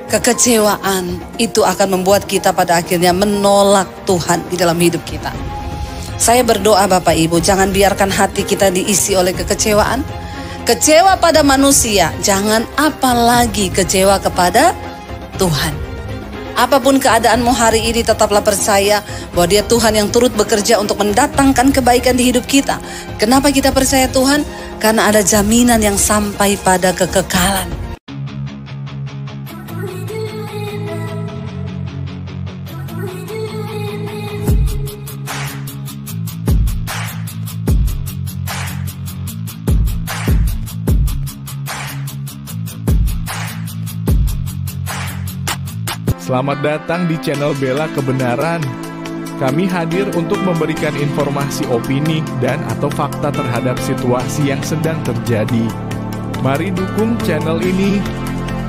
Kekecewaan itu akan membuat kita pada akhirnya menolak Tuhan di dalam hidup kita. Saya berdoa Bapak Ibu, jangan biarkan hati kita diisi oleh kekecewaan. Kecewa pada manusia, jangan apalagi kecewa kepada Tuhan. Apapun keadaanmu hari ini, tetaplah percaya bahwa Dia Tuhan yang turut bekerja untuk mendatangkan kebaikan di hidup kita. Kenapa kita percaya Tuhan? Karena ada jaminan yang sampai pada kekekalan. Selamat datang di channel Bela Kebenaran. Kami hadir untuk memberikan informasi opini dan atau fakta terhadap situasi yang sedang terjadi. Mari dukung channel ini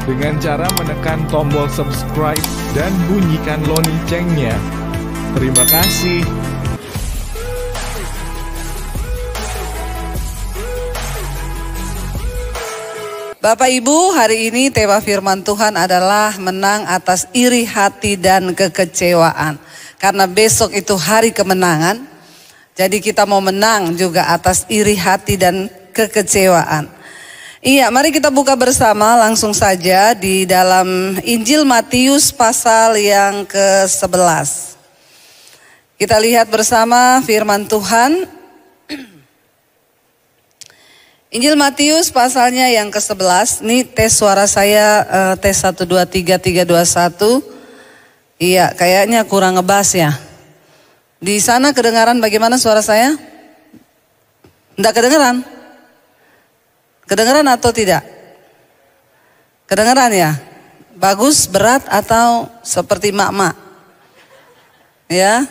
dengan cara menekan tombol subscribe dan bunyikan loncengnya. Terima kasih. Bapak Ibu, hari ini tema firman Tuhan adalah menang atas iri hati dan kekecewaan. Karena besok itu hari kemenangan, jadi kita mau menang juga atas iri hati dan kekecewaan. Iya, mari kita buka bersama langsung saja di dalam Injil Matius pasal yang ke-11. Kita lihat bersama firman Tuhan. Injil Matius pasalnya yang ke-11. Ini tes suara saya, tes 1, 2, 3, 3, 2, 1. Iya, kayaknya kurang ngebas ya. Di sana kedengaran bagaimana suara saya? Enggak kedengaran? Kedengaran atau tidak? Kedengaran ya? Bagus, berat atau seperti mak-mak? Ya?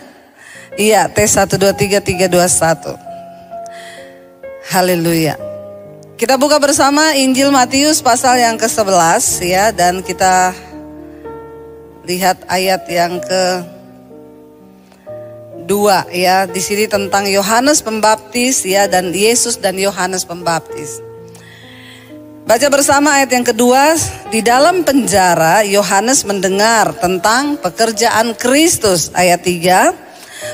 Iya, tes 1, 2, 3, 3, 2, 1. Haleluya. Kita buka bersama Injil Matius pasal yang ke-11 ya, dan kita lihat ayat yang ke-2 ya. Di sini tentang Yohanes Pembaptis ya, dan Yesus dan Yohanes Pembaptis. Baca bersama ayat yang kedua. Di dalam penjara Yohanes mendengar tentang pekerjaan Kristus, ayat 3.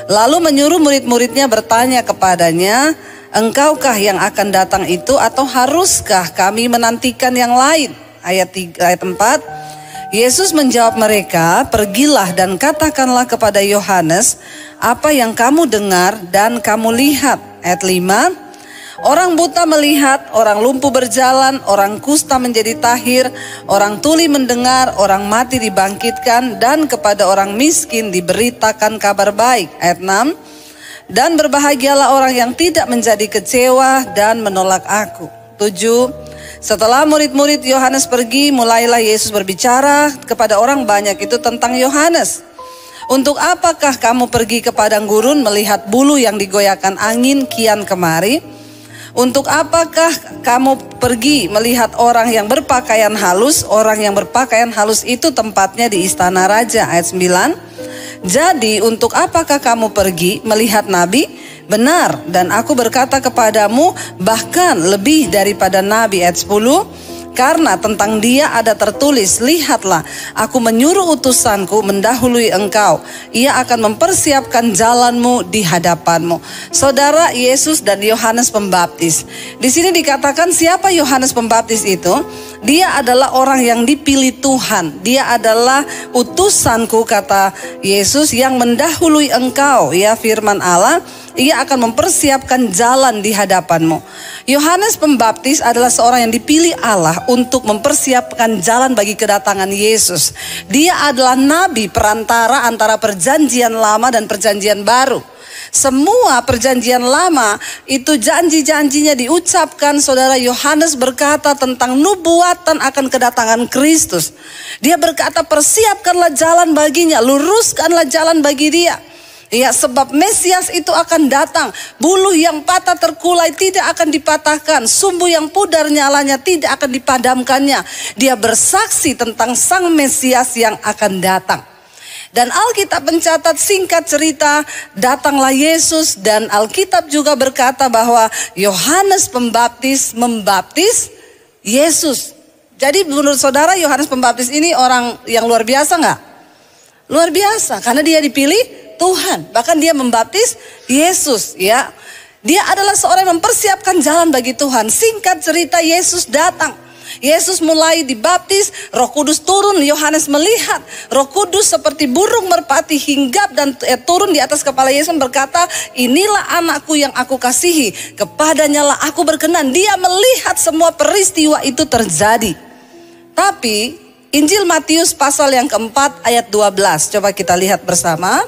Lalu menyuruh murid-muridnya bertanya kepadanya, "Engkaukah yang akan datang itu atau haruskah kami menantikan yang lain?" Ayat 4. Yesus menjawab mereka, "Pergilah dan katakanlah kepada Yohanes apa yang kamu dengar dan kamu lihat." Ayat 5. Orang buta melihat, orang lumpuh berjalan, orang kusta menjadi tahir, orang tuli mendengar, orang mati dibangkitkan, dan kepada orang miskin diberitakan kabar baik. Ayat 6. Dan berbahagialah orang yang tidak menjadi kecewa dan menolak aku. 7. Setelah murid-murid Yohanes pergi, mulailah Yesus berbicara kepada orang banyak itu tentang Yohanes. "Untuk apakah kamu pergi ke padang gurun melihat bulu yang digoyahkan angin kian kemari? Untuk apakah kamu pergi melihat orang yang berpakaian halus? Orang yang berpakaian halus itu tempatnya di istana raja." Ayat 9. "Jadi untuk apakah kamu pergi melihat nabi? Benar, dan aku berkata kepadamu bahkan lebih daripada nabi." Ayat 10. "Karena tentang dia ada tertulis, lihatlah, aku menyuruh utusanku mendahului engkau. Ia akan mempersiapkan jalanmu di hadapanmu." Saudara, Yesus dan Yohanes Pembaptis. Di sini dikatakan siapa Yohanes Pembaptis itu? Dia adalah orang yang dipilih Tuhan. Dia adalah utusanku, kata Yesus, yang mendahului engkau. Ya, firman Allah. Ia akan mempersiapkan jalan di hadapanmu. Yohanes Pembaptis adalah seorang yang dipilih Allah untuk mempersiapkan jalan bagi kedatangan Yesus. Dia adalah nabi perantara antara perjanjian lama dan perjanjian baru. Semua perjanjian lama itu janji-janjinya diucapkan. Saudara, Yohanes berkata tentang nubuatan akan kedatangan Kristus. Dia berkata, persiapkanlah jalan baginya, luruskanlah jalan bagi dia. Ya, sebab Mesias itu akan datang. Buluh yang patah terkulai tidak akan dipatahkan. Sumbu yang pudar nyalanya tidak akan dipadamkannya. Dia bersaksi tentang Sang Mesias yang akan datang. Dan Alkitab mencatat, singkat cerita, datanglah Yesus. Dan Alkitab juga berkata bahwa Yohanes Pembaptis membaptis Yesus. Jadi menurut saudara Yohanes Pembaptis ini orang yang luar biasa nggak? Luar biasa, karena dia dipilih Tuhan. Bahkan dia membaptis Yesus, ya. Dia adalah seorang yang mempersiapkan jalan bagi Tuhan. Singkat cerita, Yesus datang. Yesus mulai dibaptis, Roh Kudus turun. Yohanes melihat Roh Kudus seperti burung merpati hinggap dan turun di atas kepala Yesus, berkata, inilah anakku yang aku kasihi, kepadanya lah aku berkenan. Dia melihat semua peristiwa itu terjadi. Tapi Injil Matius pasal yang keempat ayat 12, coba kita lihat bersama.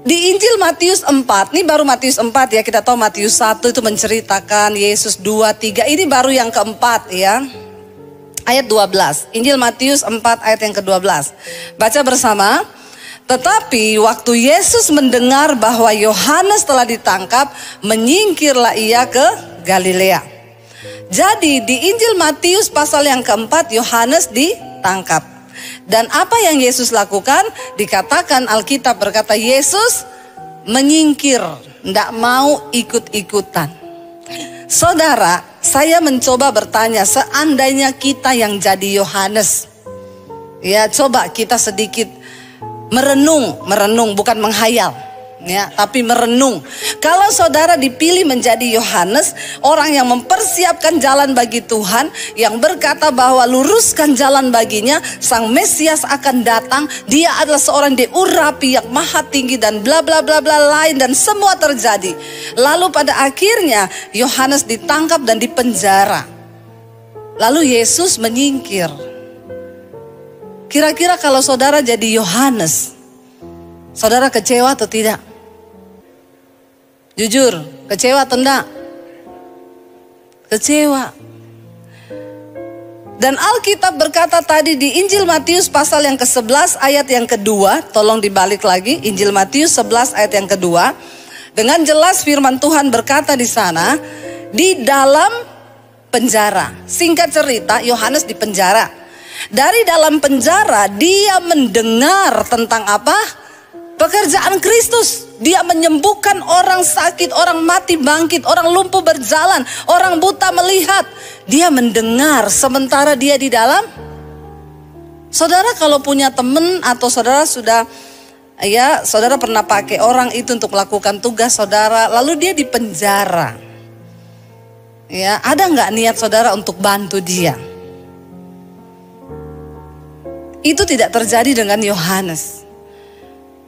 Di Injil Matius 4, ini baru Matius 4 ya, kita tahu Matius 1 itu menceritakan Yesus 2, 3, ini baru yang keempat ya. Ayat 12, Injil Matius 4 ayat yang ke-12. Baca bersama. Tetapi waktu Yesus mendengar bahwa Yohanes telah ditangkap, menyingkirlah ia ke Galilea. Jadi di Injil Matius pasal yang keempat, Yohanes ditangkap. Dan apa yang Yesus lakukan? Dikatakan Alkitab berkata Yesus menyingkir, tidak mau ikut-ikutan. Saudara, saya mencoba bertanya, seandainya kita yang jadi Yohanes, ya coba kita sedikit merenung bukan menghayal. Ya, tapi merenung. Kalau saudara dipilih menjadi Yohanes, orang yang mempersiapkan jalan bagi Tuhan, yang berkata bahwa luruskan jalan baginya, Sang Mesias akan datang, dia adalah seorang diurapi yang maha tinggi dan bla bla bla bla lain, dan semua terjadi. Lalu pada akhirnya Yohanes ditangkap dan dipenjara. Lalu Yesus menyingkir. Kira-kira kalau saudara jadi Yohanes, saudara kecewa atau tidak? Jujur, kecewa atau enggak? Kecewa. Dan Alkitab berkata tadi di Injil Matius pasal yang ke-11 ayat yang kedua, tolong dibalik lagi, Injil Matius 11 ayat yang kedua. Dengan jelas firman Tuhan berkata di sana, di dalam penjara. Singkat cerita, Yohanes di penjara. Dari dalam penjara dia mendengar tentang apa? Pekerjaan Kristus. Dia menyembuhkan orang sakit, orang mati bangkit, orang lumpuh berjalan, orang buta melihat. Dia mendengar sementara dia di dalam. Saudara kalau punya teman atau saudara sudah, ya saudara pernah pakai orang itu untuk melakukan tugas saudara, lalu dia di penjara. Ya, ada nggak niat saudara untuk bantu dia? Itu tidak terjadi dengan Yohanes.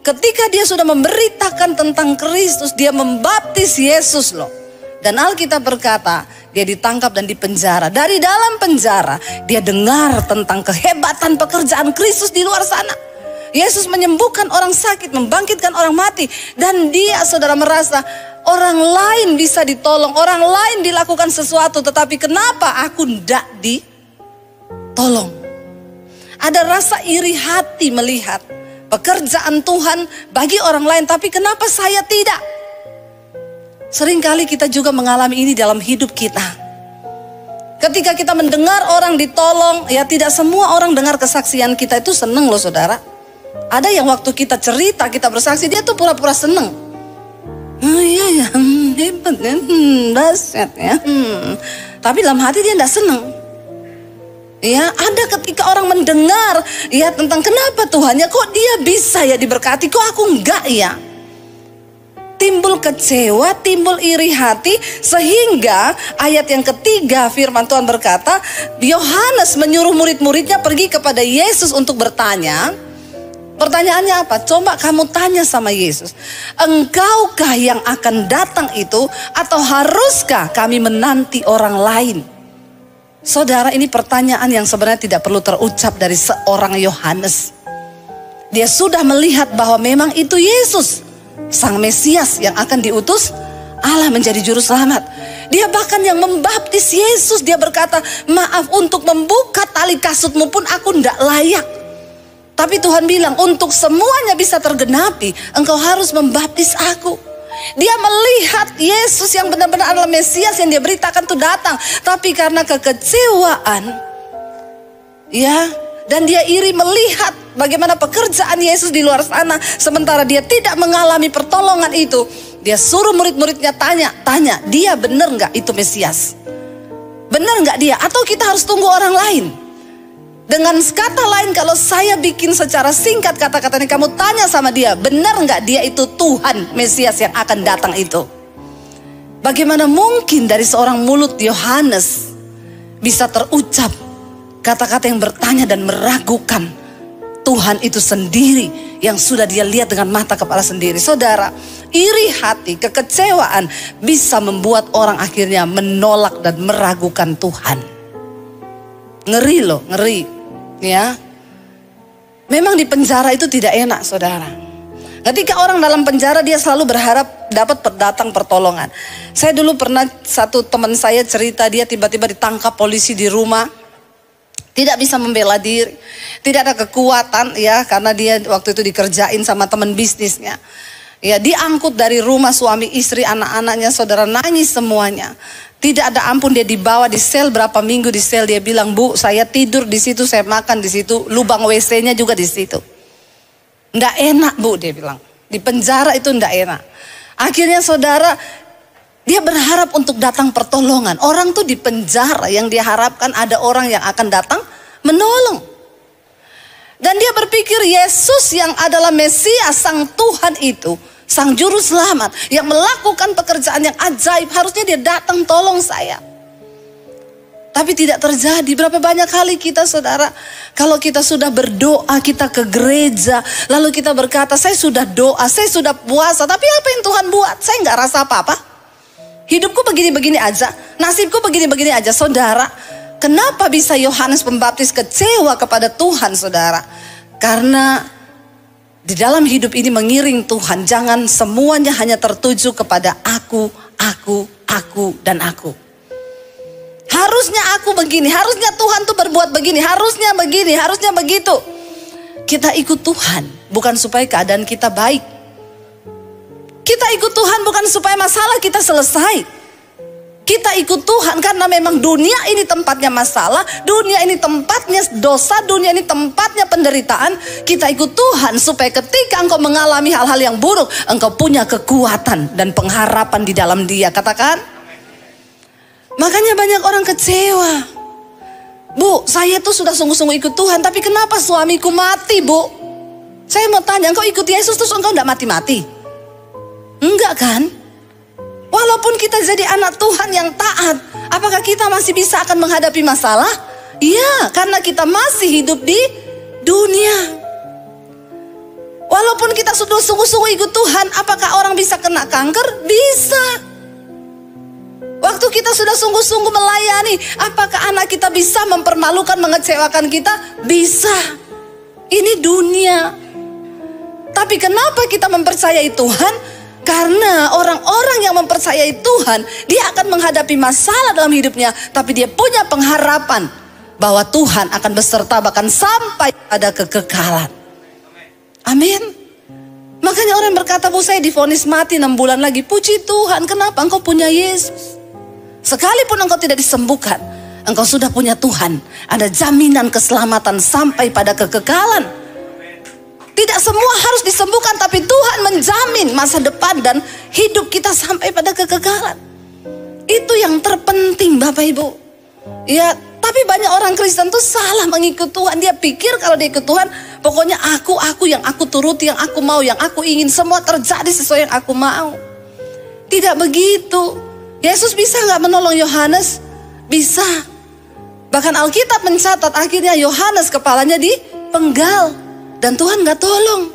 Ketika dia sudah memberitakan tentang Kristus, dia membaptis Yesus loh. Dan Alkitab berkata, dia ditangkap dan dipenjara. Dari dalam penjara, dia dengar tentang kehebatan pekerjaan Kristus di luar sana. Yesus menyembuhkan orang sakit, membangkitkan orang mati. Dan dia saudara merasa, orang lain bisa ditolong, orang lain dilakukan sesuatu. Tetapi kenapa aku tidak ditolong? Ada rasa iri hati melihat pekerjaan Tuhan bagi orang lain, tapi kenapa saya tidak? Seringkali kita juga mengalami ini dalam hidup kita. Ketika kita mendengar orang ditolong, ya tidak semua orang dengar kesaksian kita itu seneng loh saudara. Ada yang waktu kita cerita, kita bersaksi, dia tuh pura-pura seneng. Oh iya ya, hebat ya, dahsyat ya. Tapi dalam hati dia tidak seneng. Ya, ada ketika orang mendengar ya tentang kenapa Tuhannya kok dia bisa ya diberkati, kok aku enggak ya. Timbul kecewa, timbul iri hati, sehingga ayat yang ketiga firman Tuhan berkata, Yohanes menyuruh murid-muridnya pergi kepada Yesus untuk bertanya. Pertanyaannya apa? Coba kamu tanya sama Yesus, engkaukah yang akan datang itu, atau haruskah kami menanti orang lain? Saudara, ini pertanyaan yang sebenarnya tidak perlu terucap dari seorang Yohanes. Dia sudah melihat bahwa memang itu Yesus, Sang Mesias yang akan diutus Allah menjadi juru selamat. Dia bahkan yang membaptis Yesus. Dia berkata, maaf, untuk membuka tali kasutmu pun aku tidak layak. Tapi Tuhan bilang, untuk semuanya bisa tergenapi, engkau harus membaptis aku. Dia melihat Yesus yang benar-benar adalah Mesias yang dia beritakan itu datang. Tapi karena kekecewaan, ya, dan dia iri melihat bagaimana pekerjaan Yesus di luar sana, sementara dia tidak mengalami pertolongan itu, dia suruh murid-muridnya tanya, dia benar nggak itu Mesias? Benar nggak dia? Atau kita harus tunggu orang lain? Dengan kata lain, kalau saya bikin secara singkat kata-kata ini, kamu tanya sama dia, benar nggak dia itu Tuhan Mesias yang akan datang itu? Bagaimana mungkin dari seorang mulut Yohanes bisa terucap kata-kata yang bertanya dan meragukan Tuhan itu sendiri yang sudah dia lihat dengan mata kepala sendiri. Saudara, iri hati, kekecewaan bisa membuat orang akhirnya menolak dan meragukan Tuhan. Ngeri loh, ngeri ya. Memang di penjara itu tidak enak, saudara. Ketika orang dalam penjara, dia selalu berharap dapat datang pertolongan. Saya dulu pernah, satu teman saya cerita, dia tiba-tiba ditangkap polisi di rumah, tidak bisa membela diri, tidak ada kekuatan ya, karena dia waktu itu dikerjain sama teman bisnisnya. Ya, diangkut dari rumah, suami istri, anak-anaknya, saudara, nangis semuanya. Tidak ada ampun, dia dibawa di sel, berapa minggu di sel. Dia bilang, Bu, saya tidur di situ, saya makan di situ, lubang WC-nya juga di situ. Nggak enak, Bu, dia bilang. Di penjara itu nggak enak. Akhirnya saudara, dia berharap untuk datang pertolongan. Orang tuh di penjara yang dia harapkan ada orang yang akan datang menolong. Dan dia berpikir Yesus yang adalah Mesias, Sang Tuhan itu, Sang Juru Selamat yang melakukan pekerjaan yang ajaib, harusnya dia datang tolong saya. Tapi tidak terjadi. Berapa banyak kali kita, saudara, kalau kita sudah berdoa, kita ke gereja, lalu kita berkata, saya sudah doa, saya sudah puasa, tapi apa yang Tuhan buat? Saya nggak rasa apa-apa. Hidupku begini-begini aja, nasibku begini-begini aja. Saudara, kenapa bisa Yohanes Pembaptis kecewa kepada Tuhan, saudara? Karena di dalam hidup ini mengiring Tuhan, jangan semuanya hanya tertuju kepada aku, dan aku. Harusnya aku begini, harusnya Tuhan tuh berbuat begini, harusnya begini, harusnya begitu. Kita ikut Tuhan bukan supaya keadaan kita baik. Kita ikut Tuhan bukan supaya masalah kita selesai. Kita ikut Tuhan karena memang dunia ini tempatnya masalah, dunia ini tempatnya dosa, dunia ini tempatnya penderitaan. Kita ikut Tuhan supaya ketika engkau mengalami hal-hal yang buruk, engkau punya kekuatan dan pengharapan di dalam Dia. Katakan. Makanya banyak orang kecewa. Bu, saya tuh sudah sungguh-sungguh ikut Tuhan, tapi kenapa suamiku mati, Bu? Saya mau tanya, engkau ikut Yesus terus engkau enggak mati-mati? Enggak kan? Walaupun kita jadi anak Tuhan yang taat, apakah kita masih bisa akan menghadapi masalah? Iya, karena kita masih hidup di dunia. Walaupun kita sudah sungguh-sungguh ikut Tuhan, apakah orang bisa kena kanker? Bisa. Waktu kita sudah sungguh-sungguh melayani, apakah anak kita bisa mempermalukan, mengecewakan kita? Bisa. Ini dunia. Tapi kenapa kita mempercayai Tuhan? Karena orang-orang yang mempercayai Tuhan, dia akan menghadapi masalah dalam hidupnya, tapi dia punya pengharapan bahwa Tuhan akan beserta bahkan sampai pada kekekalan. Amin. Makanya orang berkata, Bu, saya divonis mati 6 bulan lagi. Puji Tuhan, kenapa? Engkau punya Yesus. Sekalipun engkau tidak disembuhkan, engkau sudah punya Tuhan. Ada jaminan keselamatan sampai pada kekekalan. Tidak semua harus disembuhkan, tapi Tuhan menjamin masa depan dan hidup kita sampai pada kekekalan. Itu yang terpenting, Bapak Ibu. Ya, tapi banyak orang Kristen tuh salah mengikut Tuhan. Dia pikir kalau dia ikut Tuhan, pokoknya aku yang aku turuti, yang aku mau, yang aku ingin, semua terjadi sesuai yang aku mau. Tidak begitu. Yesus bisa nggak menolong Yohanes? Bisa. Bahkan Alkitab mencatat akhirnya Yohanes kepalanya dipenggal. Dan Tuhan nggak tolong.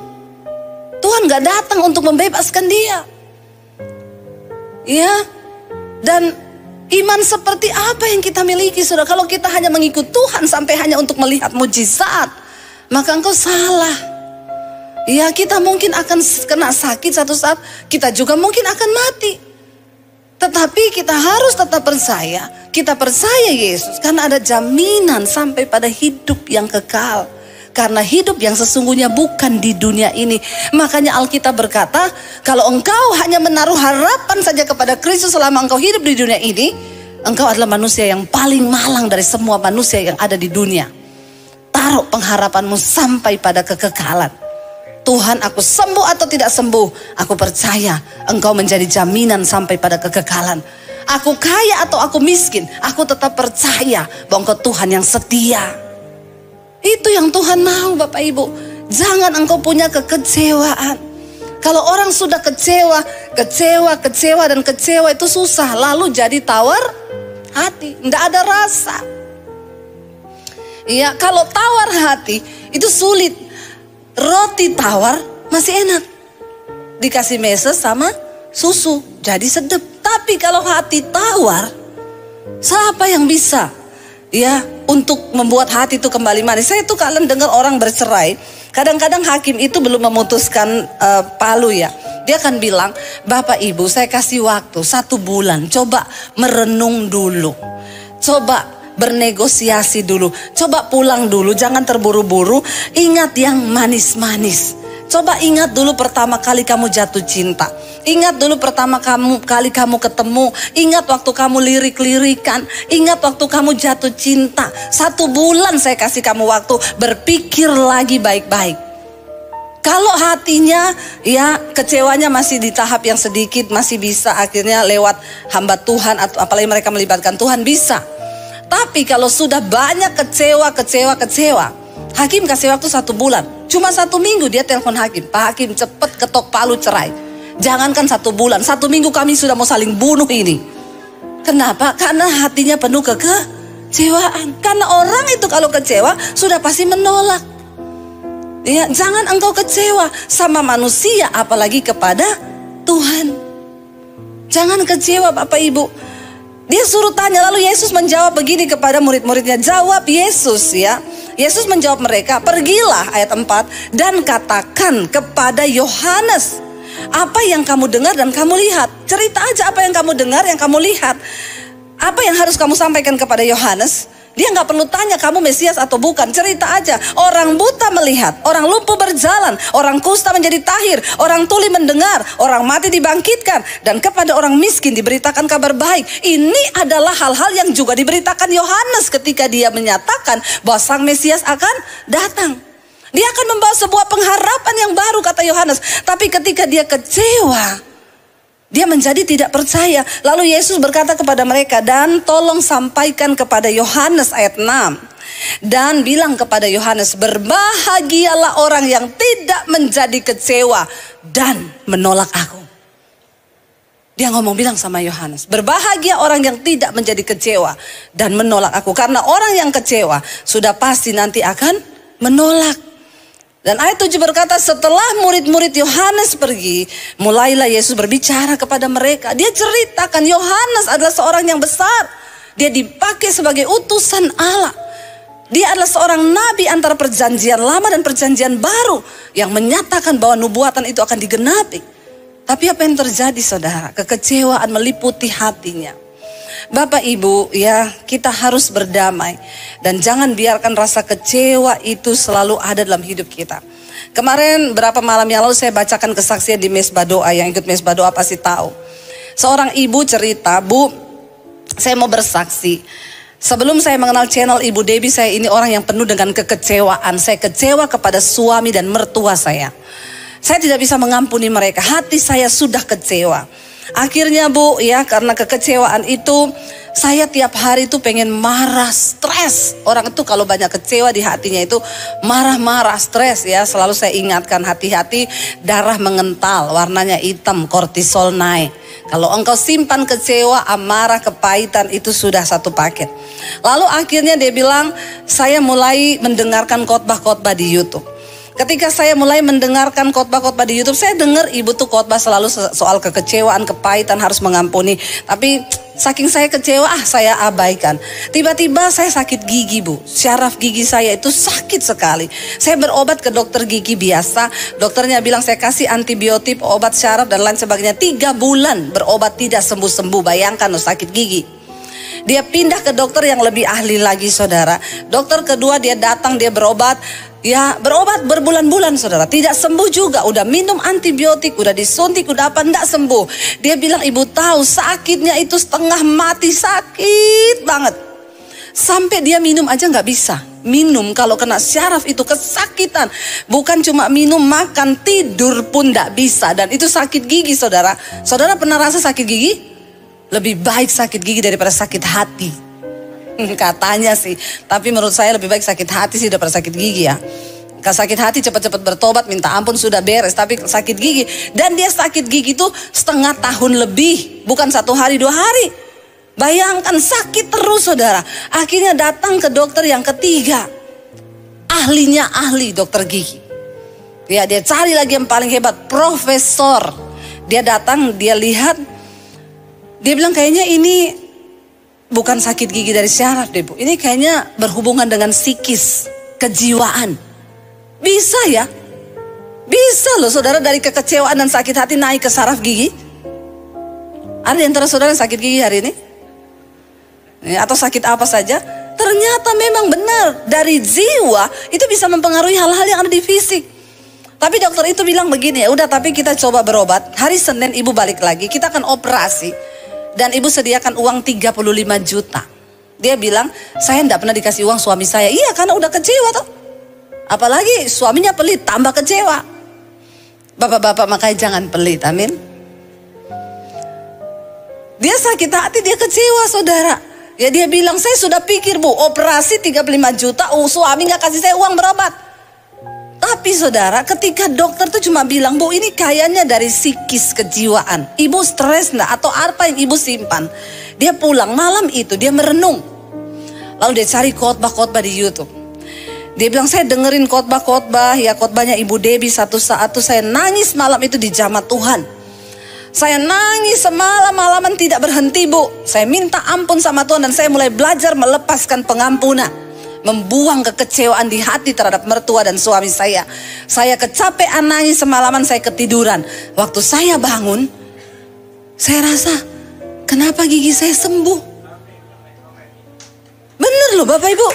Tuhan nggak datang untuk membebaskan dia. Ya. Dan iman seperti apa yang kita miliki, saudara? Kalau kita hanya mengikut Tuhan sampai hanya untuk melihat mujizat, maka engkau salah. Ya, kita mungkin akan kena sakit satu saat. Kita juga mungkin akan mati. Tetapi kita harus tetap percaya. Kita percaya Yesus karena ada jaminan sampai pada hidup yang kekal. Karena hidup yang sesungguhnya bukan di dunia ini. Makanya Alkitab berkata, kalau engkau hanya menaruh harapan saja kepada Kristus selama engkau hidup di dunia ini, engkau adalah manusia yang paling malang dari semua manusia yang ada di dunia. Taruh pengharapanmu sampai pada kekekalan. Tuhan, aku sembuh atau tidak sembuh, aku percaya engkau menjadi jaminan sampai pada kekekalan. Aku kaya atau aku miskin, aku tetap percaya bahwa Engkau Tuhan yang setia. Itu yang Tuhan mau, Bapak Ibu. Jangan engkau punya kekecewaan. Kalau orang sudah kecewa dan kecewa itu susah. Lalu jadi tawar hati, tidak ada rasa. Iya, kalau tawar hati itu sulit. Roti tawar masih enak, dikasih meses sama susu jadi sedap. Tapi kalau hati tawar, siapa yang bisa ya untuk membuat hati itu kembali manis? Saya tuh kalian dengar orang bercerai, kadang-kadang hakim itu belum memutuskan palu ya. Dia akan bilang, Bapak Ibu saya kasih waktu 1 bulan, coba merenung dulu, coba bernegosiasi dulu, coba pulang dulu, jangan terburu-buru, ingat yang manis-manis. Coba ingat dulu pertama kali kamu jatuh cinta. Ingat dulu pertama kali kamu ketemu. Ingat waktu kamu lirik-lirikan. Ingat waktu kamu jatuh cinta. 1 bulan saya kasih kamu waktu. Berpikir lagi baik-baik. Kalau hatinya ya kecewanya masih di tahap yang sedikit, masih bisa akhirnya lewat hamba Tuhan, atau apalagi mereka melibatkan Tuhan, bisa. Tapi kalau sudah banyak kecewa, hakim kasih waktu 1 bulan. Cuma 1 minggu dia telepon hakim, Pak Hakim cepet ketok palu cerai. Jangankan 1 bulan, 1 minggu kami sudah mau saling bunuh ini. Kenapa? Karena hatinya penuh kekecewaan. Karena orang itu kalau kecewa sudah pasti menolak. Ya, jangan engkau kecewa sama manusia, apalagi kepada Tuhan. Jangan kecewa Bapak Ibu. Dia suruh tanya, lalu Yesus menjawab begini kepada murid-muridnya. Jawab Yesus ya. Yesus menjawab mereka, pergilah ayat 4 dan katakan kepada Yohanes apa yang kamu dengar dan kamu lihat. Cerita aja apa yang kamu dengar, yang kamu lihat. Apa yang harus kamu sampaikan kepada Yohanes? Dia nggak perlu tanya kamu Mesias atau bukan, cerita aja. Orang buta melihat, orang lumpuh berjalan, orang kusta menjadi tahir, orang tuli mendengar, orang mati dibangkitkan, dan kepada orang miskin diberitakan kabar baik. Ini adalah hal-hal yang juga diberitakan Yohanes ketika dia menyatakan bahwa Sang Mesias akan datang. Dia akan membawa sebuah pengharapan yang baru, kata Yohanes. Tapi ketika dia kecewa, dia menjadi tidak percaya. Lalu Yesus berkata kepada mereka, dan tolong sampaikan kepada Yohanes ayat 6. Dan bilang kepada Yohanes, berbahagialah orang yang tidak menjadi kecewa dan menolak aku. Dia ngomong bilang sama Yohanes, berbahagia orang yang tidak menjadi kecewa dan menolak aku. Karena orang yang kecewa sudah pasti nanti akan menolak. Dan ayat 7 berkata, setelah murid-murid Yohanes pergi, mulailah Yesus berbicara kepada mereka. Dia ceritakan Yohanes adalah seorang yang besar. Dia dipakai sebagai utusan Allah. Dia adalah seorang nabi antara perjanjian lama dan perjanjian baru, yang menyatakan bahwa nubuatan itu akan digenapi. Tapi apa yang terjadi saudara? Kekecewaan meliputi hatinya. Bapak Ibu ya, kita harus berdamai. Dan jangan biarkan rasa kecewa itu selalu ada dalam hidup kita. Kemarin berapa malam yang lalu saya bacakan kesaksian di Mesbah Doa. Yang ikut Mesbah Doa pasti tahu. Seorang ibu cerita, Bu, saya mau bersaksi. Sebelum saya mengenal channel Ibu Debbie, saya ini orang yang penuh dengan kekecewaan. Saya kecewa kepada suami dan mertua saya. Saya tidak bisa mengampuni mereka. Hati saya sudah kecewa. Akhirnya Bu ya, karena kekecewaan itu saya tiap hari itu pengen marah, stres. Orang itu kalau banyak kecewa di hatinya itu marah-marah, stres ya. Selalu saya ingatkan, hati-hati darah mengental, warnanya hitam, kortisol naik. Kalau engkau simpan kecewa, amarah, kepahitan, itu sudah satu paket. Lalu akhirnya dia bilang, saya mulai mendengarkan khotbah-khotbah di YouTube. Ketika saya mulai mendengarkan khotbah-khotbah di YouTube, saya dengar ibu tuh khotbah selalu soal kekecewaan, kepahitan, harus mengampuni. Tapi saking saya kecewa, saya abaikan. Tiba-tiba saya sakit gigi Bu, syaraf gigi saya itu sakit sekali. Saya berobat ke dokter gigi biasa, dokternya bilang saya kasih antibiotik, obat syaraf dan lain sebagainya. 3 bulan berobat tidak sembuh-sembuh, bayangkan loh sakit gigi. Dia pindah ke dokter yang lebih ahli lagi saudara. Dokter kedua dia datang, dia berobat. Ya berobat berbulan-bulan saudara, tidak sembuh juga. Udah minum antibiotik, udah disuntik, udah apa, enggak sembuh. Dia bilang, ibu tahu sakitnya itu setengah mati, sakit banget. Sampai dia minum aja nggak bisa. Minum kalau kena syaraf itu kesakitan. Bukan cuma minum, makan, tidur pun nggak bisa. Dan itu sakit gigi saudara. Saudara pernah rasa sakit gigi? Lebih baik sakit gigi daripada sakit hati. Katanya sih. Tapi menurut saya lebih baik sakit hati sih daripada sakit gigi ya. Kalau sakit hati cepat-cepat bertobat, minta ampun sudah beres. Tapi sakit gigi, dan dia sakit gigi itu setengah tahun lebih. Bukan 1 hari 2 hari. Bayangkan sakit terus saudara. Akhirnya datang ke dokter yang ketiga. Ahlinya ahli dokter gigi. Ya, dia cari lagi yang paling hebat, profesor. Dia datang, dia lihat. Dia bilang kayaknya ini bukan sakit gigi dari syaraf deh Bu. Ini kayaknya berhubungan dengan psikis, kejiwaan. Bisa ya? Bisa loh saudara, dari kekecewaan dan sakit hati naik ke saraf gigi. Ada di antara saudara yang sakit gigi hari ini? Atau sakit apa saja? Ternyata memang benar, dari jiwa itu bisa mempengaruhi hal-hal yang ada di fisik. Tapi dokter itu bilang begini, ya udah tapi kita coba berobat. Hari Senin ibu balik lagi, kita akan operasi. Dan ibu sediakan uang 35 juta. Dia bilang, saya enggak pernah dikasih uang suami saya. Iya, karena udah kecewa toh. Apalagi suaminya pelit, tambah kecewa. Bapak-bapak makanya jangan pelit, amin. Dia sakit hati, dia kecewa saudara. Ya dia bilang, saya sudah pikir Bu, operasi 35 juta, suami gak kasih saya uang berobat. Tapi saudara, ketika dokter tuh cuma bilang, Bu ini kayaknya dari psikis kejiwaan. Ibu stres enggak? Atau apa yang ibu simpan? Dia pulang malam itu, dia merenung. Lalu dia cari khotbah-khotbah di YouTube. Dia bilang, saya dengerin khotbah-khotbah, ya khotbahnya Ibu Debbie satu saat tuh saya nangis malam itu di jamaah Tuhan. Saya nangis semalam-malaman tidak berhenti Bu. Saya minta ampun sama Tuhan dan saya mulai belajar melepaskan pengampunan. Membuang kekecewaan di hati terhadap mertua dan suami saya. Saya kecapean nangis semalaman, saya ketiduran. Waktu saya bangun, saya rasa, kenapa gigi saya sembuh? Bener loh Bapak Ibu.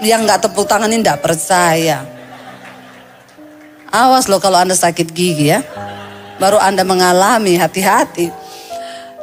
Yang nggak tepuk tangan ini nggak percaya. Awas loh kalau Anda sakit gigi ya. Baru Anda mengalami, hati-hati.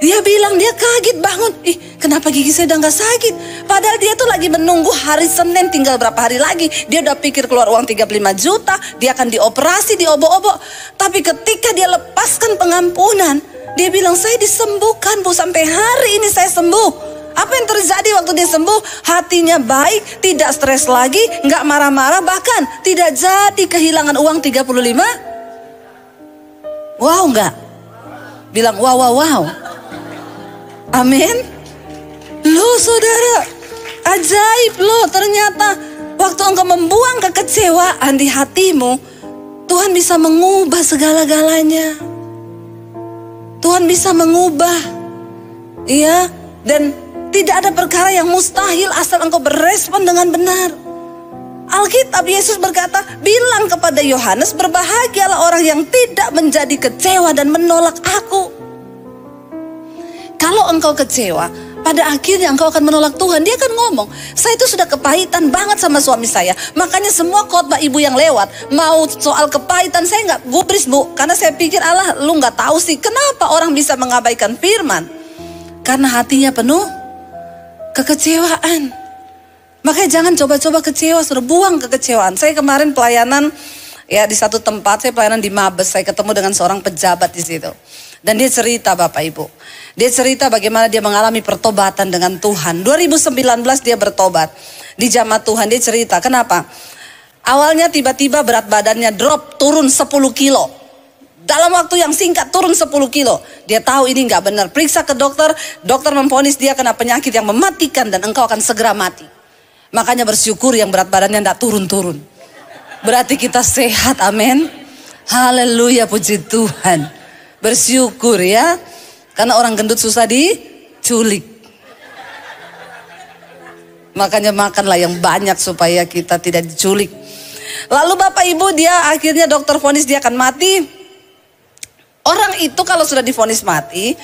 Dia bilang dia kaget bangun. Kenapa gigi saya udah gak sakit? Padahal dia tuh lagi menunggu hari Senin, tinggal berapa hari lagi. Dia udah pikir keluar uang 35 juta. Dia akan dioperasi, diobok-obok. Tapi ketika dia lepaskan pengampunan, dia bilang saya disembuhkan Bu. Sampai hari ini saya sembuh. Apa yang terjadi waktu dia sembuh? Hatinya baik, tidak stres lagi, gak marah-marah. Bahkan tidak jadi kehilangan uang 35. Wow gak? Bilang wow. Amin. Loh saudara, ajaib loh ternyata. Waktu engkau membuang kekecewaan di hatimu, Tuhan bisa mengubah segala-galanya. Tuhan bisa mengubah. Iya, dan tidak ada perkara yang mustahil asal engkau berespon dengan benar. Alkitab Yesus berkata, bilang kepada Yohanes, berbahagialah orang yang tidak menjadi kecewa dan menolak aku. Kalau engkau kecewa, pada akhirnya engkau akan menolak Tuhan. Dia akan ngomong, saya itu sudah kepahitan banget sama suami saya. Makanya semua khotbah ibu yang lewat, mau soal kepahitan saya nggak gubris Bu. Karena saya pikir Allah lu nggak tahu sih kenapa orang bisa mengabaikan firman. Karena hatinya penuh kekecewaan. Makanya jangan coba-coba kecewa, suruh buang kekecewaan. Saya kemarin pelayanan ya di satu tempat, saya pelayanan di Mabes. Saya ketemu dengan seorang pejabat di situ. Dan dia cerita Bapak Ibu. Dia cerita bagaimana dia mengalami pertobatan dengan Tuhan. 2019 dia bertobat. Di jamaah Tuhan dia cerita. Kenapa? Awalnya tiba-tiba berat badannya drop, turun 10 kilo. Dalam waktu yang singkat turun 10 kilo. Dia tahu ini nggak benar. Periksa ke dokter. Dokter memvonis dia kena penyakit yang mematikan dan engkau akan segera mati. Makanya bersyukur yang berat badannya nggak turun-turun. Berarti kita sehat, amin. Haleluya, puji Tuhan. Bersyukur ya. Karena orang gendut susah diculik. Makanya makanlah yang banyak supaya kita tidak diculik. Lalu Bapak Ibu dia akhirnya dokter vonis dia akan mati. Orang itu kalau sudah divonis mati,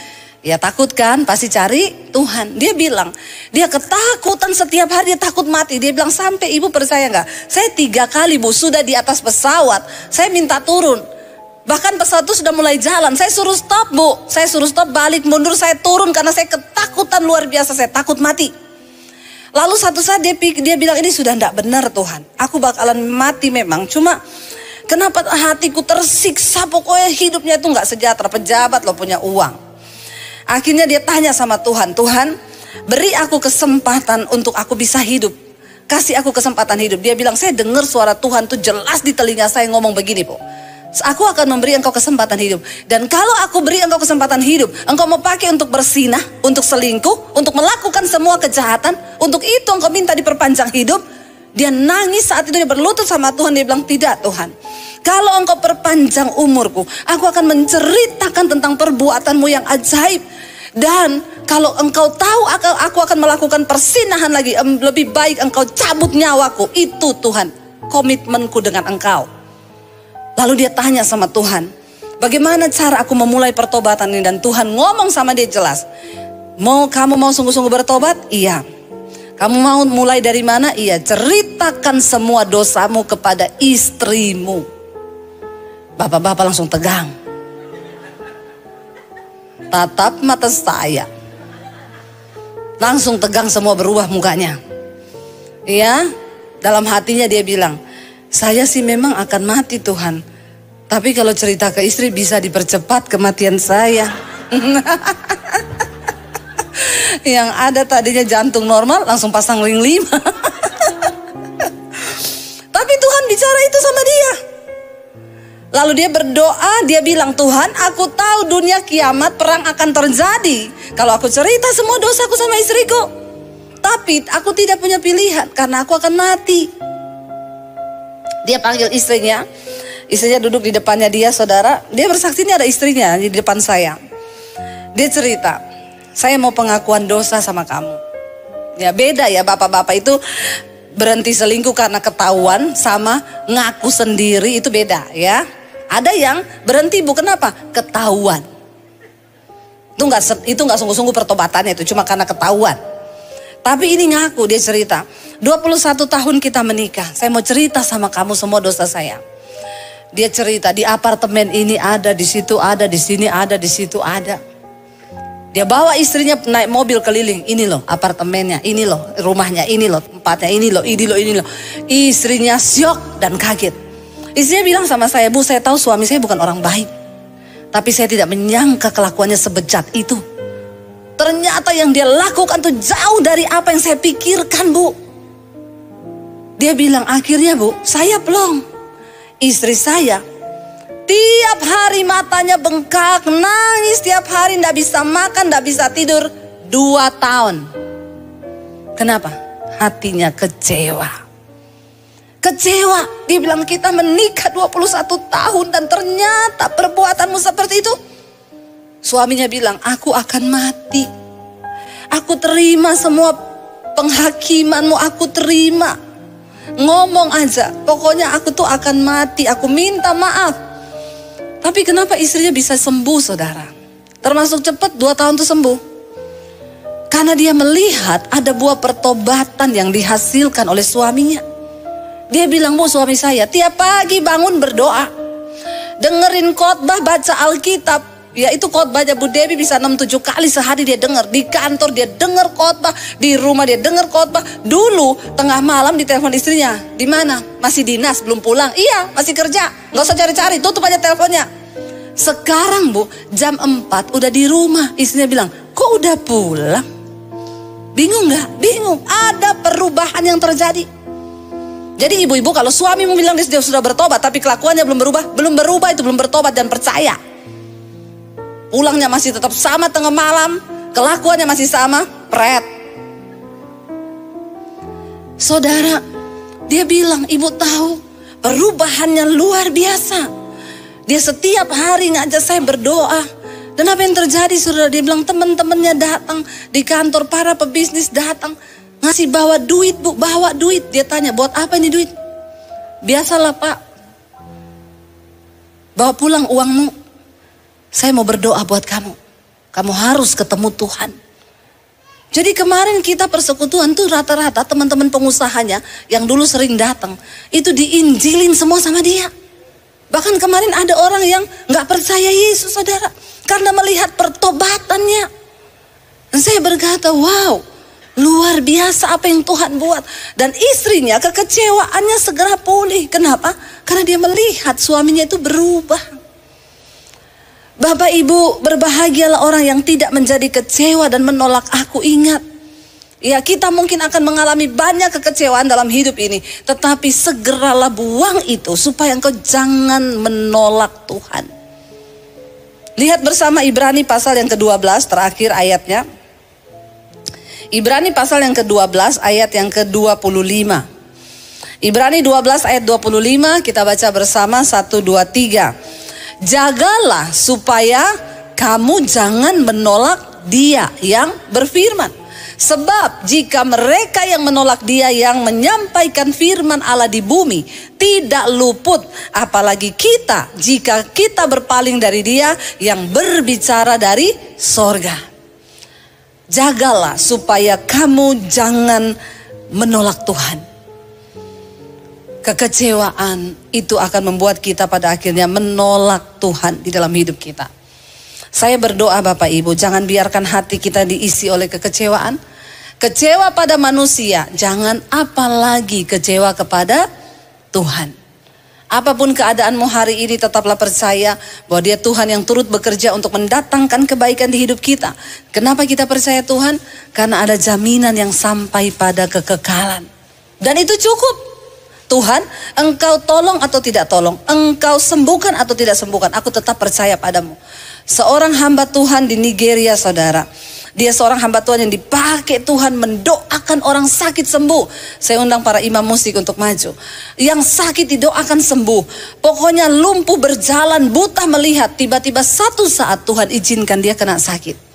ya takut kan, pasti cari Tuhan. Dia bilang, dia ketakutan setiap hari, dia takut mati. Dia bilang, sampai ibu percaya nggak? Saya 3 kali Bu sudah di atas pesawat, saya minta turun. Bahkan pesawat itu sudah mulai jalan, saya suruh stop Bu. Saya suruh stop, balik mundur, saya turun karena saya ketakutan luar biasa, saya takut mati. Lalu satu saat dia bilang, ini sudah tidak benar Tuhan. Aku bakalan mati memang, cuma kenapa hatiku tersiksa, pokoknya hidupnya itu nggak sejahtera. Pejabat lo punya uang. Akhirnya dia tanya sama Tuhan, Tuhan beri aku kesempatan untuk aku bisa hidup. Kasih aku kesempatan hidup. Dia bilang, saya dengar suara Tuhan tuh jelas di telinga saya ngomong begini, Bu. Aku akan memberi engkau kesempatan hidup. Dan kalau aku beri engkau kesempatan hidup, engkau mau pakai untuk bersinah, untuk selingkuh, untuk melakukan semua kejahatan. Untuk itu engkau minta diperpanjang hidup. Dia nangis saat itu, dia berlutut sama Tuhan. Dia bilang, tidak Tuhan. Kalau engkau perpanjang umurku, aku akan menceritakan tentang perbuatanmu yang ajaib. Dan kalau engkau tahu aku akan melakukan persinahan lagi, lebih baik engkau cabut nyawaku. Itu Tuhan, komitmenku dengan engkau. Lalu dia tanya sama Tuhan, bagaimana cara aku memulai pertobatan ini? Dan Tuhan ngomong sama dia jelas, kamu mau sungguh-sungguh bertobat? Iya. Kamu mau mulai dari mana? Iya. Ceritakan semua dosamu kepada istrimu. Bapak-bapak langsung tegang. Tatap mata saya. Langsung tegang semua, berubah mukanya. Iya, dalam hatinya dia bilang, saya sih memang akan mati Tuhan. Tapi kalau cerita ke istri bisa dipercepat kematian saya. Yang ada tadinya jantung normal langsung pasang ring 5. Tapi Tuhan bicara itu sama dia. Lalu dia berdoa, dia bilang, Tuhan aku tahu dunia kiamat perang akan terjadi. Kalau aku cerita semua dosaku sama istriku. Tapi aku tidak punya pilihan karena aku akan mati. Dia panggil istrinya. Istrinya duduk di depannya dia, saudara. Dia bersaksi, ini ada istrinya di depan saya. Dia cerita, saya mau pengakuan dosa sama kamu. Ya beda ya, bapak-bapak itu berhenti selingkuh karena ketahuan sama ngaku sendiri, itu beda ya. Ada yang berhenti kenapa? Ketahuan. Itu nggak sungguh-sungguh pertobatannya, itu cuma karena ketahuan. Tapi ini ngaku, dia cerita, 21 tahun kita menikah, saya mau cerita sama kamu semua dosa saya. Dia cerita, di apartemen ini ada, di situ ada, di sini ada, di situ ada. Dia bawa istrinya naik mobil keliling, ini loh apartemennya, ini loh rumahnya, ini loh tempatnya, ini loh, ini loh, ini loh. Istrinya syok dan kaget. Istrinya bilang sama saya, Bu, saya tahu suami saya bukan orang baik. Tapi saya tidak menyangka kelakuannya sebejat itu. Ternyata yang dia lakukan tuh jauh dari apa yang saya pikirkan, Bu. Dia bilang, akhirnya Bu, saya plong. Istri saya tiap hari matanya bengkak, nangis tiap hari, tidak bisa makan, tidak bisa tidur 2 tahun. Kenapa? Hatinya kecewa. Kecewa. Dia bilang, kita menikah 21 tahun dan ternyata perbuatanmu seperti itu. Suaminya bilang, aku akan mati. Aku terima semua penghakimanmu, aku terima. Ngomong aja, pokoknya aku tuh akan mati, aku minta maaf. Tapi kenapa istrinya bisa sembuh, saudara? Termasuk cepat, 2 tahun tuh sembuh. Karena dia melihat ada buah pertobatan yang dihasilkan oleh suaminya. Dia bilang, Bu, suami saya tiap pagi bangun berdoa, dengerin khotbah, baca Alkitab. Ya itu khotbahnya Bu Debbie bisa 6-7 kali sehari dia dengar. Di kantor dia dengar khotbah, di rumah dia dengar khotbah. Dulu tengah malam ditelepon istrinya, di mana? Masih dinas, belum pulang. Iya, masih kerja. Nggak usah cari-cari, tutup aja teleponnya. Sekarang Bu, jam 4 udah di rumah. Istrinya bilang, kok udah pulang? Bingung nggak? Bingung. Ada perubahan yang terjadi. Jadi ibu-ibu, kalau suamimu bilang dia sudah bertobat tapi kelakuannya belum berubah, itu belum bertobat dan percaya. Pulangnya masih tetap sama tengah malam, kelakuannya masih sama, pret. Saudara, dia bilang, ibu tahu perubahannya luar biasa. Dia setiap hari ngajak saya berdoa. Dan apa yang terjadi, saudara? Dia bilang teman-temannya datang di kantor, para pebisnis datang, ngasih bawa duit, Bu, bawa duit. Dia tanya, buat apa ini duit? Biasalah Pak, bawa pulang uangmu. Saya mau berdoa buat kamu. Kamu harus ketemu Tuhan. Jadi kemarin kita persekutuan tuh rata-rata teman-teman pengusahanya yang dulu sering datang, itu diinjilin semua sama dia. Bahkan kemarin ada orang yang gak percaya Yesus, saudara, karena melihat pertobatannya. Dan saya berkata, wow, luar biasa apa yang Tuhan buat. Dan istrinya kekecewaannya segera pulih. Kenapa? Karena dia melihat suaminya itu berubah. Bapak Ibu, berbahagialah orang yang tidak menjadi kecewa dan menolak aku. Ingat, ya kita mungkin akan mengalami banyak kekecewaan dalam hidup ini, tetapi segeralah buang itu supaya engkau jangan menolak Tuhan. Lihat bersama Ibrani pasal yang ke-12 terakhir ayatnya. Ibrani pasal yang ke-12 ayat yang ke-25. Ibrani 12 ayat 25 kita baca bersama 1, 2, 3. Jagalah supaya kamu jangan menolak Dia yang berfirman. Sebab jika mereka yang menolak Dia yang menyampaikan firman Allah di bumi tidak luput, apalagi kita jika kita berpaling dari Dia yang berbicara dari sorga. Jagalah supaya kamu jangan menolak Tuhan. Kekecewaan itu akan membuat kita pada akhirnya menolak Tuhan di dalam hidup kita. Saya berdoa Bapak Ibu, jangan biarkan hati kita diisi oleh kekecewaan. Kecewa pada manusia, jangan apalagi kecewa kepada Tuhan. Apapun keadaanmu hari ini, tetaplah percaya bahwa Dia Tuhan yang turut bekerja untuk mendatangkan kebaikan di hidup kita. Kenapa kita percaya Tuhan? Karena ada jaminan yang sampai pada kekekalan. Dan itu cukup. Tuhan, engkau tolong atau tidak tolong, engkau sembuhkan atau tidak sembuhkan, aku tetap percaya padamu. Seorang hamba Tuhan di Nigeria, saudara, dia seorang hamba Tuhan yang dipakai Tuhan mendoakan orang sakit sembuh. Saya undang para imam musik untuk maju. Yang sakit didoakan sembuh. Pokoknya lumpuh berjalan, buta melihat. Tiba-tiba satu saat Tuhan izinkan dia kena sakit.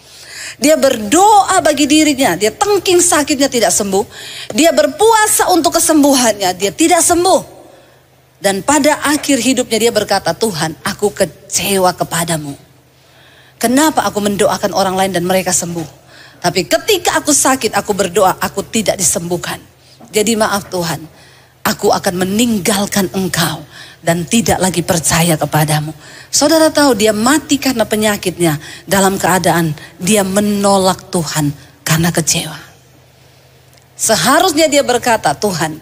Dia berdoa bagi dirinya, dia tengking sakitnya tidak sembuh. Dia berpuasa untuk kesembuhannya, dia tidak sembuh. Dan pada akhir hidupnya dia berkata, Tuhan, aku kecewa kepadamu. Kenapa aku mendoakan orang lain dan mereka sembuh? Tapi ketika aku sakit, aku berdoa, aku tidak disembuhkan. Jadi maaf Tuhan, aku akan meninggalkan engkau dan tidak lagi percaya kepadamu. Saudara tahu dia mati karena penyakitnya dalam keadaan dia menolak Tuhan karena kecewa. Seharusnya dia berkata, Tuhan,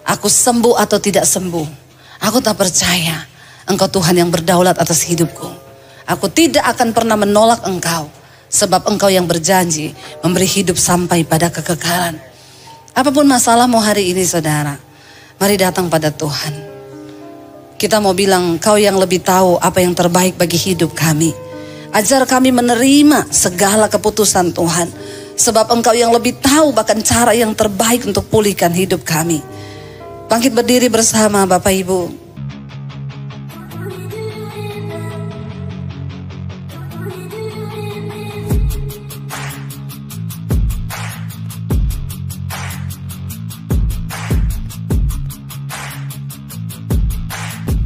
aku sembuh atau tidak sembuh, aku tak percaya engkau Tuhan yang berdaulat atas hidupku. Aku tidak akan pernah menolak engkau, sebab engkau yang berjanji memberi hidup sampai pada kekekalan. Apapun masalahmu hari ini saudara, mari datang pada Tuhan. Kita mau bilang, Kau yang lebih tahu apa yang terbaik bagi hidup kami. Ajar kami menerima segala keputusan Tuhan. Sebab Engkau yang lebih tahu bahkan cara yang terbaik untuk pulihkan hidup kami. Bangkit berdiri bersama Bapak Ibu.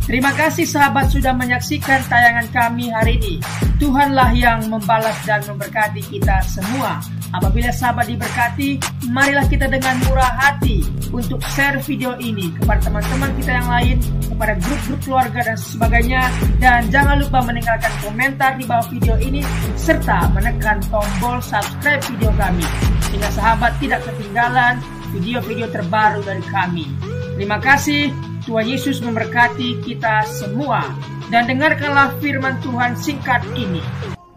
Terima kasih sahabat sudah menyaksikan tayangan kami hari ini. Tuhanlah yang membalas dan memberkati kita semua. Apabila sahabat diberkati, marilah kita dengan murah hati untuk share video ini kepada teman-teman kita yang lain, kepada grup-grup keluarga dan sebagainya. Dan jangan lupa meninggalkan komentar di bawah video ini, serta menekan tombol subscribe video kami, sehingga sahabat tidak ketinggalan video-video terbaru dari kami. Terima kasih. Tuhan Yesus memberkati kita semua. Dan dengarkanlah firman Tuhan singkat ini.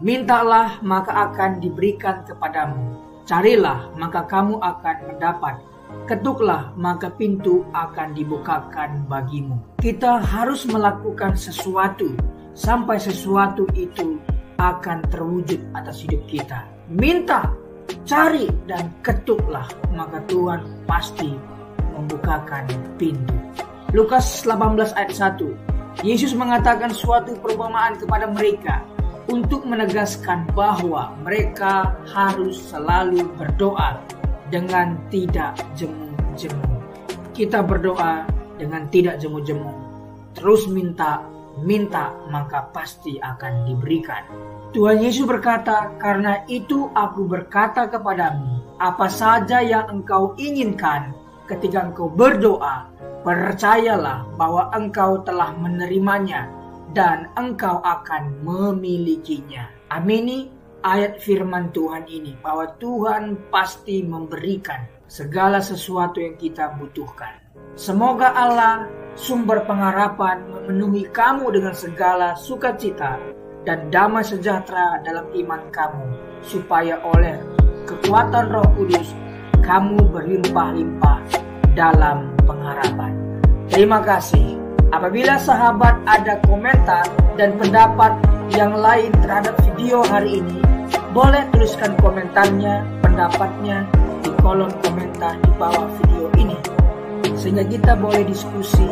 Mintalah maka akan diberikan kepadamu. Carilah maka kamu akan mendapat. Ketuklah maka pintu akan dibukakan bagimu. Kita harus melakukan sesuatu sampai sesuatu itu akan terwujud atas hidup kita. Minta, cari dan ketuklah maka Tuhan pasti membukakan pintu. Lukas 18 ayat 1. Yesus mengatakan suatu perumpamaan kepada mereka untuk menegaskan bahwa mereka harus selalu berdoa dengan tidak jemu-jemu. Kita berdoa dengan tidak jemu-jemu. Terus minta maka pasti akan diberikan. Tuhan Yesus berkata, karena itu aku berkata kepadamu, apa saja yang engkau inginkan ketika engkau berdoa, percayalah bahwa engkau telah menerimanya dan engkau akan memilikinya. Amini ayat firman Tuhan ini, bahwa Tuhan pasti memberikan segala sesuatu yang kita butuhkan. Semoga Allah, sumber pengharapan, memenuhi kamu dengan segala sukacita dan damai sejahtera dalam iman kamu, supaya oleh kekuatan Roh Kudus kamu berlimpah-limpah dalam pengharapan. Terima kasih. Apabila sahabat ada komentar dan pendapat yang lain terhadap video hari ini, boleh tuliskan komentarnya, pendapatnya di kolom komentar di bawah video ini, sehingga kita boleh diskusi